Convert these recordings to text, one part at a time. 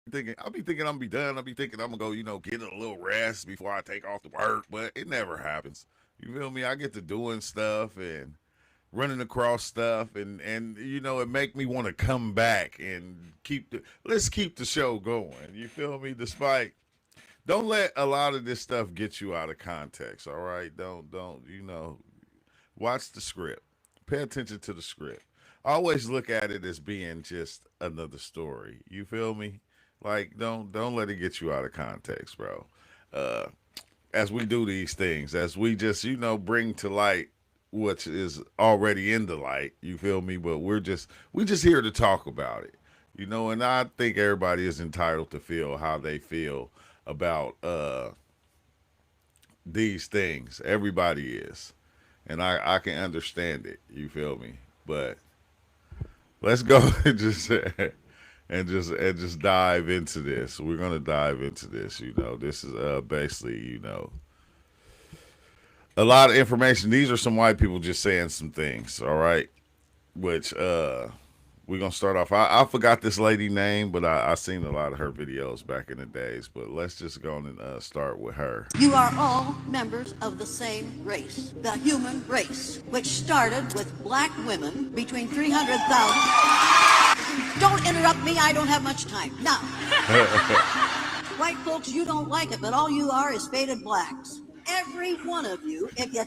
I'll be thinking I'm gonna be done. I'll be thinking I'm gonna go, get a little rest before I take off to work, but it never happens. You feel me? I get to doing stuff and running across stuff, and it make me want to come back and let's keep the show going. You feel me? Despite, don't let a lot of this stuff get you out of context. All right, don't watch the script, pay attention to the script. Always look at it as being just another story. You feel me? Like, don't let it get you out of context, bro. Uh, as we do these things, as we just bring to light what is already in the light. You feel me? But we just here to talk about it. And I think everybody is entitled to feel how they feel about these things. Everybody is, and I can understand it. You feel me? But let's go and just dive into this. We're gonna dive into this. This is basically a lot of information. These are some white people just saying some things. All right, which we're gonna start off. I forgot this lady name, but I seen a lot of her videos back in the days. But let's just go on and start with her. You are all members of the same race, the human race, which started with black women between 300,000. Don't interrupt me, I don't have much time. Now, white folks, you don't like it, but all you are is faded blacks. Every one of you, if you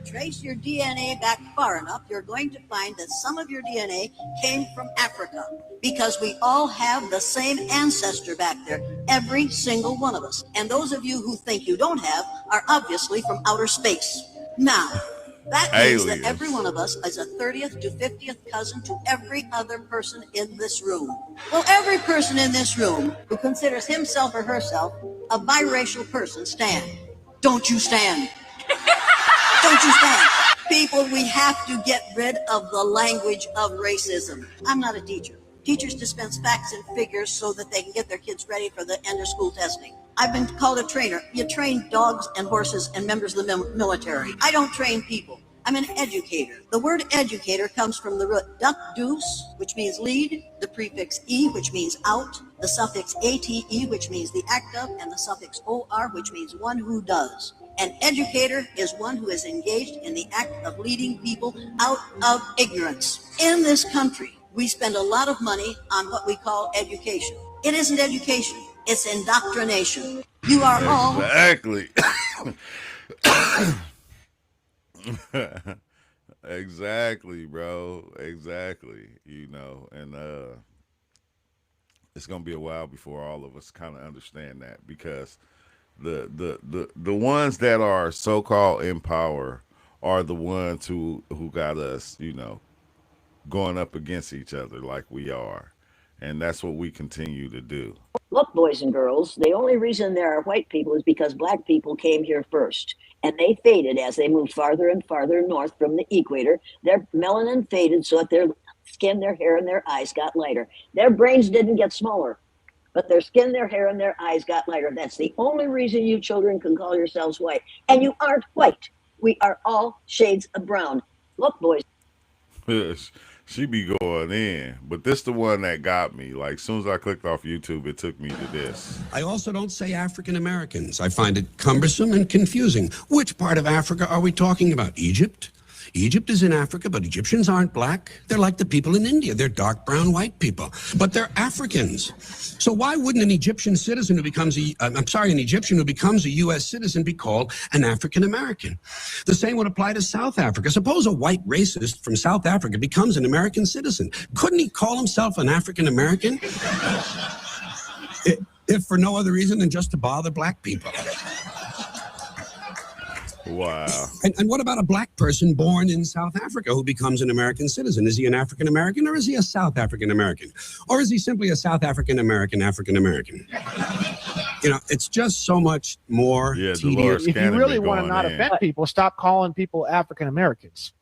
trace your DNA back far enough, you're going to find that some of your DNA came from Africa, because we all have the same ancestor back there, every single one of us. And those of you who think you don't have are obviously from outer space. Now, that means that every one of us is a 30th to 50th cousin to every other person in this room. Well, every person in this room who considers himself or herself a biracial person, stand. Don't you stand. Don't you stand. People, we have to get rid of the language of racism. I'm not a teacher. Teachers dispense facts and figures so that they can get their kids ready for the end of school testing. I've been called a trainer. You train dogs and horses and members of the military. I don't train people. I'm an educator. The word educator comes from the root duck deuce, which means lead, the prefix e, which means out, the suffix ate, which means the act of, and the suffix or, which means one who does. An educator is one who is engaged in the act of leading people out of ignorance. In this country, we spend a lot of money on what we call education. It isn't education, it's indoctrination. You are all... Exactly. Exactly, bro. Exactly. And it's gonna be a while before all of us kind of understand that, because the ones that are so called in power are the ones who got us, going up against each other like we are. And that's what we continue to do. Look, boys and girls, the only reason there are white people is because black people came here first. And they faded as they moved farther and farther north from the equator. Their melanin faded so that their skin, their hair, and their eyes got lighter. Their brains didn't get smaller, but their skin, their hair, and their eyes got lighter. That's the only reason you children can call yourselves white. And you aren't white. We are all shades of brown. Look, boys. She be going in, but this the one that got me. Like, as soon as I clicked off YouTube, it took me to this. I also don't say African Americans. I find it cumbersome and confusing. Which part of Africa are we talking about? Egypt? Egypt is in Africa, but Egyptians aren't black. They're like the people in India. They're dark brown white people, but they're Africans. So why wouldn't an Egyptian citizen who becomes an Egyptian who becomes a U.S. citizen be called an African American? The same would apply to South Africa. Suppose a white racist from South Africa becomes an American citizen. Couldn't he call himself an African American? If for no other reason than just to bother black people. Wow. And what about a black person born in South Africa who becomes an American citizen? Is he an African American, or is he a South African American? Or is he simply a South African American African American? It's just so much more tedious. If you really want to not offend people, stop calling people African Americans.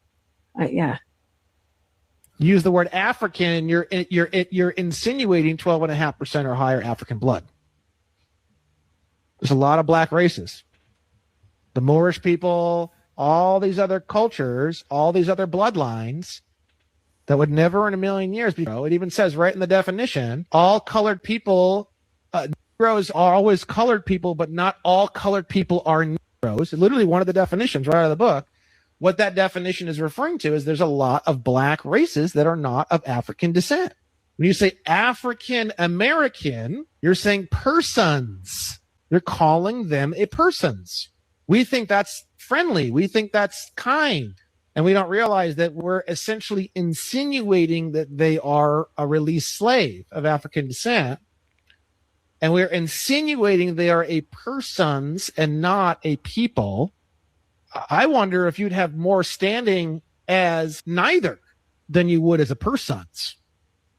Yeah. Use the word African, you're insinuating 12.5% or higher African blood. There's a lot of black races. The Moorish people, all these other cultures, all these other bloodlines that would never in a million years be. It even says right in the definition, all colored people Negroes are always colored people, but not all colored people are Negroes. Literally, one of the definitions right out of the book, what that definition is referring to is there's a lot of black races that are not of African descent. When you say African American, you're saying persons. You're calling them a persons. We think that's friendly. We think that's kind. And we don't realize that we're essentially insinuating that they are a released slave of African descent. And we're insinuating they are a persons and not a people. I wonder if you'd have more standing as neither than you would as a persons.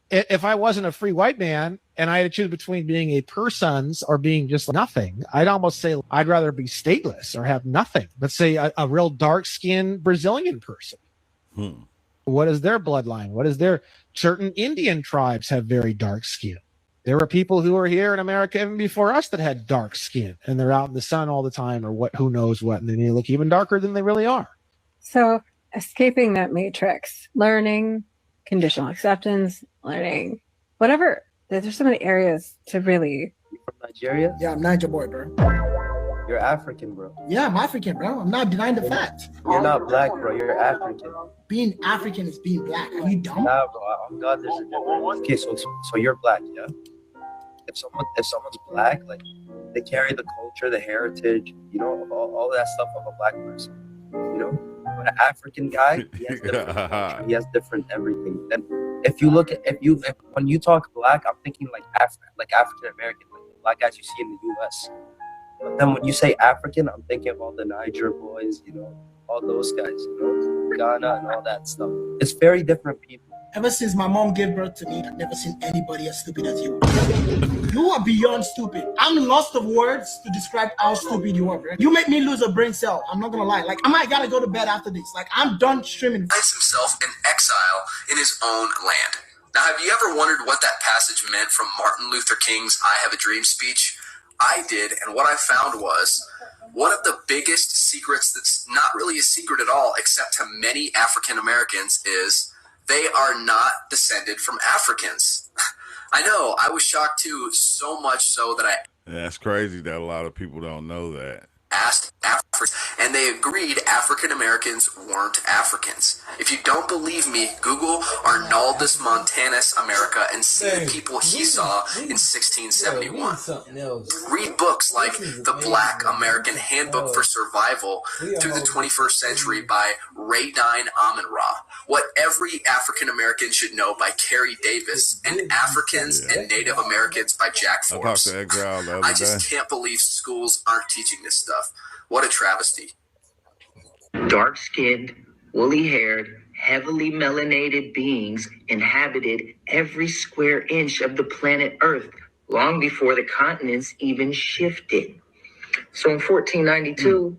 If I wasn't a free white man and I had to choose between being a persons or being just nothing, I'd almost say I'd rather be stateless or have nothing. Let's say a real dark-skinned Brazilian person. What is their bloodline? What is their certain Indian tribes have very dark skin. There were people who were here in America even before us that had dark skin, and they're out in the sun all the time, or what? Who knows what? And then they look even darker than they really are. So, escaping that matrix, learning, conditional acceptance, learning, whatever. There's so many areas to really. You from Nigeria? Yeah, I'm Niger boy, bro. You're African, bro. Yeah, I'm African, bro. I'm not denying the fact. You're not black, bro. You're African. Being African is being black. Are you dumb? Nah, bro. On God, there's a difference. Okay, so you're black, yeah? If someone's black, like they carry the culture, the heritage, you know, all that stuff of a black person, you know. But an African guy, he has different culture, he has different everything. And if when you talk black, I'm thinking like African American, like the black guys you see in the U.S. But then when you say African, I'm thinking of all the Niger boys, you know, all those guys, you know, Ghana and all that stuff. It's very different people. Ever since my mom gave birth to me, I've never seen anybody as stupid as you. You are beyond stupid. I'm lost of words to describe how stupid you are, bro. You make me lose a brain cell. I'm not gonna lie. Like, I might gotta go to bed after this. Like, I'm done streaming. Finds himself in exile in his own land. Now, have you ever wondered what that passage meant from Martin Luther King's I Have a Dream speech? I did, and what I found was one of the biggest secrets that's not really a secret at all, except to many African Americans, is they are not descended from Africans. I know, I was shocked too, so much so that I That's crazy that a lot of people don't know that. asked Africans, and they agreed African Americans weren't Africans. If you don't believe me, Google Arnaldus Montanus America and see the people he saw in 1671. Read books like The Black American Handbook for Survival Through the 21st Century by Radine Amin-Ra. What Every African American Should Know by Carrie Davis, and Africans and Native Americans by Jack I talked Forbes. to Exile the other I day. just can't believe schools aren't teaching this stuff. What a travesty. Dark-skinned, woolly-haired, heavily melanated beings inhabited every square inch of the planet Earth long before the continents even shifted. So in 1492,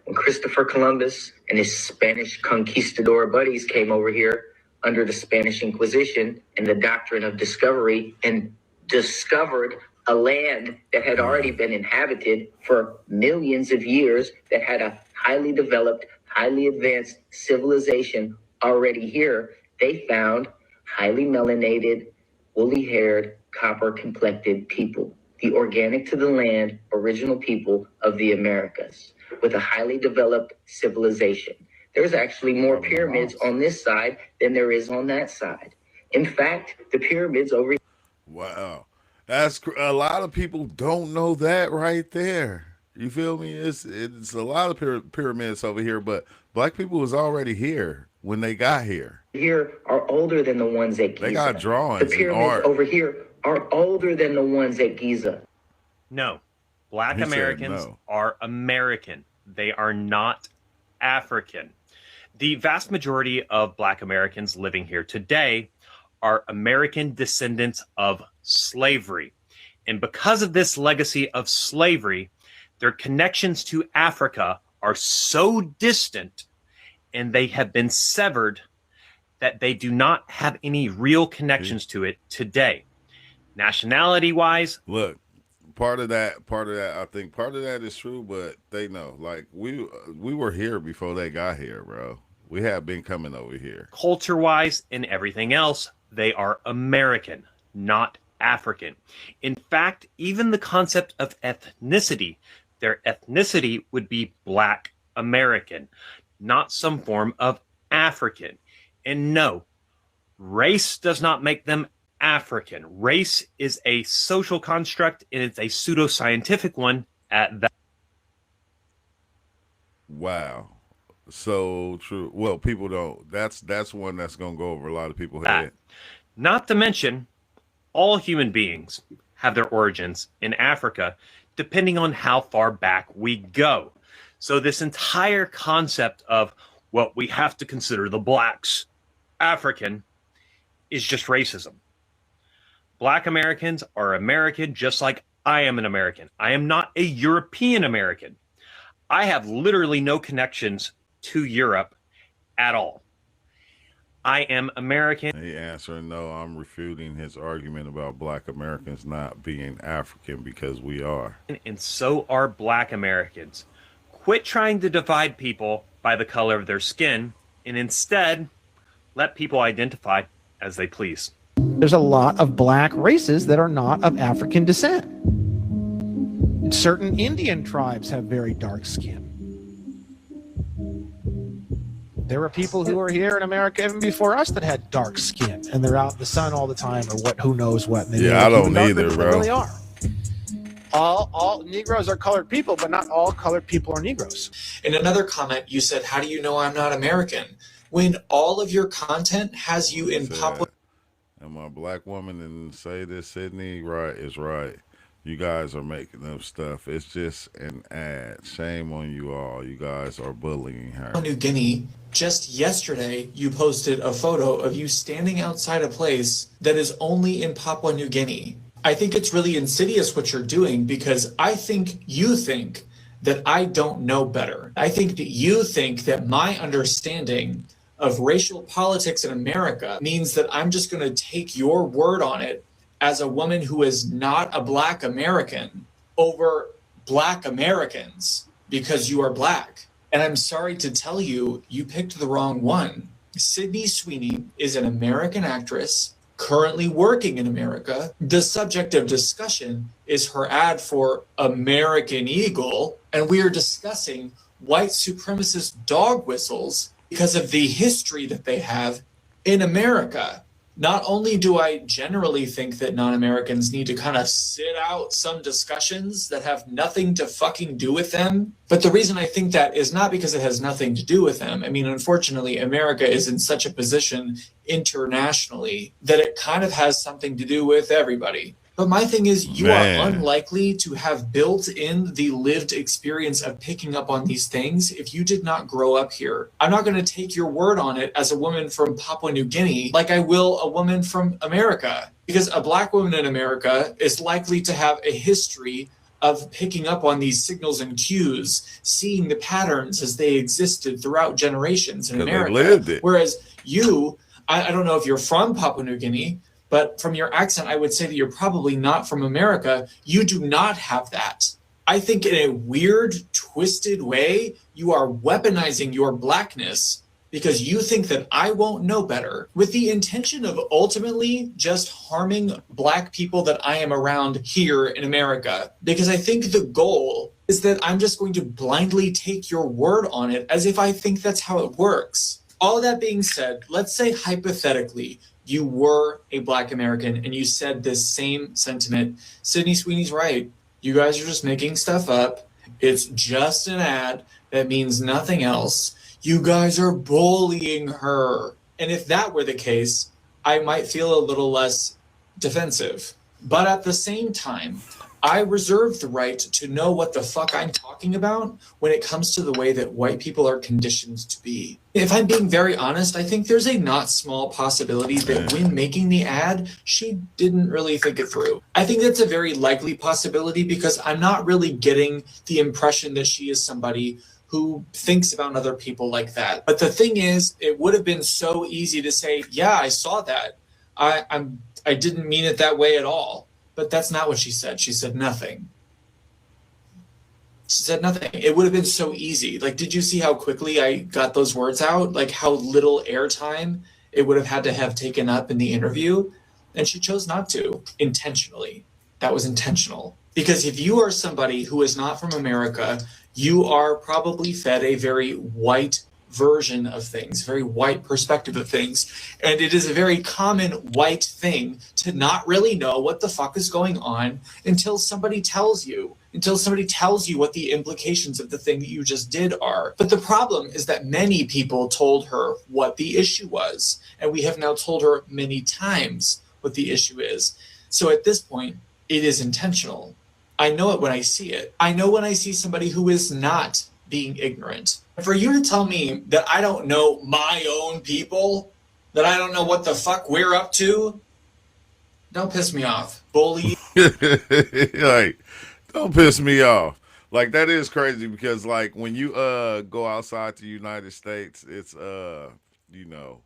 when Christopher Columbus and his Spanish conquistador buddies came over here under the Spanish Inquisition and the doctrine of discovery and discovered a land that had already been inhabited for millions of years, that had a highly developed, highly advanced civilization already here, they found highly melanated, woolly-haired, copper-complected people, the organic to the land, original people of the Americas, with a highly developed civilization. There's actually more pyramids on this side than there is on that side. In fact, the pyramids over here. Wow. That's a lot of people don't know that right there. You feel me? It's a lot of pyramids over here, but black people was already here when they got here. Here are older than the ones at Giza. They got drawings The and pyramids art. over here are older than the ones at Giza. No, Black He said Americans no. are American. They are not African. The vast majority of Black Americans living here today are American descendants of slavery. And because of this legacy of slavery, their connections to Africa are so distant and they have been severed that they do not have any real connections to it today. Nationality-wise, Look, part of that, I think part of that is true, but they know. Like we were here before they got here, bro. We have been coming over here. culture-wise, and everything else, they are American, not African. In fact, even the concept of ethnicity, their ethnicity would be Black American, not some form of African. And no, race does not make them African. Race is a social construct, and it's a pseudoscientific one at that. Wow. So true. Well, people don't. That's one that's gonna go over a lot of people's head. Not to mention, all human beings have their origins in Africa, depending on how far back we go. So this entire concept of, well, we have to consider the blacks African is just racism. Black Americans are American just like I am an American. I am not a European American. I have literally no connections to Europe at all. I am American. He answering no. I'm refuting his argument about Black Americans not being African because we are. And so are Black Americans. Quit trying to divide people by the color of their skin and instead let people identify as they please. There's a lot of black races that are not of African descent. Certain Indian tribes have very dark skin. There were people who were here in America even before us that had dark skin, and they're out in the sun all the time, or what? Who knows what? And yeah, I don't either, bro. They really are. All Negroes are colored people, but not all colored people are Negroes. In another comment, you said, "How do you know I'm not American?" When all of your content has you in Papua. Am I a black woman and say this, Sydney? Right is right. You guys are making up stuff. It's just an ad. Shame on you all. You guys are bullying her. New Guinea. Just yesterday, you posted a photo of you standing outside a place that is only in Papua New Guinea. I think it's really insidious what you're doing because I think you think that I don't know better. I think that you think that my understanding of racial politics in America means that I'm just going to take your word on it as a woman who is not a Black American over Black Americans because you are Black. And I'm sorry to tell you, you picked the wrong one. Sydney Sweeney is an American actress currently working in America. The subject of discussion is her ad for American Eagle, and we are discussing white supremacist dog whistles because of the history that they have in America. Not only do I generally think that non-Americans need to kind of sit out some discussions that have nothing to fucking do with them, but the reason I think that is not because it has nothing to do with them. I mean, unfortunately, America is in such a position internationally that it kind of has something to do with everybody. But my thing is, you are unlikely to have built in the lived experience of picking up on these things if you did not grow up here. I'm not going to take your word on it as a woman from Papua New Guinea like I will a woman from America, because a Black woman in America is likely to have a history of picking up on these signals and cues, seeing the patterns as they existed throughout generations in America. Whereas you, I don't know if you're from Papua New Guinea, but from your accent, I would say that you're probably not from America. You do not have that. I think in a weird, twisted way, you are weaponizing your Blackness because you think that I won't know better with the intention of ultimately just harming Black people that I am around here in America. Because I think the goal is that I'm just going to blindly take your word on it as if I think that's how it works. All that being said, let's say hypothetically, you were a Black American and you said this same sentiment. Sydney Sweeney's right. You guys are just making stuff up. It's just an ad that means nothing else. You guys are bullying her. And if that were the case, I might feel a little less defensive. But at the same time, I reserve the right to know what the fuck I'm talking about when it comes to the way that white people are conditioned to be. If I'm being very honest, I think there's a not small possibility that when making the ad, she didn't really think it through. I think that's a very likely possibility because I'm not really getting the impression that she is somebody who thinks about other people like that. But the thing is, it would have been so easy to say, yeah, I saw that. I didn't mean it that way at all. But that's not what she said. She said nothing. She said nothing. It would have been so easy. Like, did you see how quickly I got those words out? Like how little airtime it would have had to have taken up in the interview? And she chose not to, intentionally. That was intentional. Because if you are somebody who is not from America, you are probably fed a very white version of things, very white perspective of things. And it is a very common white thing to not really know what the fuck is going on until somebody tells you what the implications of the thing that you just did are. But the problem is that many people told her what the issue was. And we have now told her many times what the issue is. So at this point, it is intentional. I know it when I see it. I know when I see somebody who is not being ignorant. For you to tell me that I don't know my own people, that I don't know what the fuck we're up to, don't piss me off. Bully. Like, don't piss me off. Like, that is crazy because, like, when you go outside the United States, it's you know,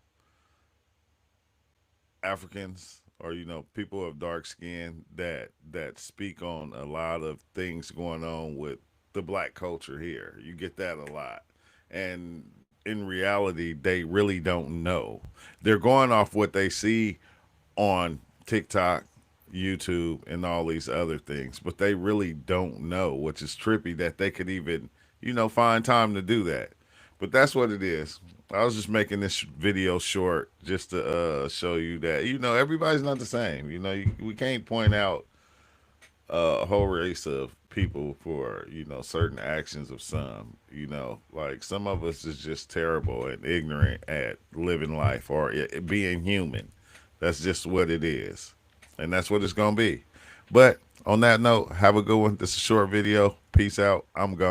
Africans or, you know, people of dark skin that speak on a lot of things going on with the black culture here. You get that a lot. And in reality, they really don't know. They're going off what they see on TikTok, YouTube, and all these other things, but they really don't know, which is trippy that they could even, you know, find time to do that. But that's what it is. I was just making this video short just to show you that, you know, everybody's not the same. You know, we can't point out a whole race of people for, you know, certain actions of some. You know, like some of us is just terrible and ignorant at living life or being human. That's just what it is, and that's what it's gonna be. But on that note, have a good one. This is a short video. Peace out. I'm gone.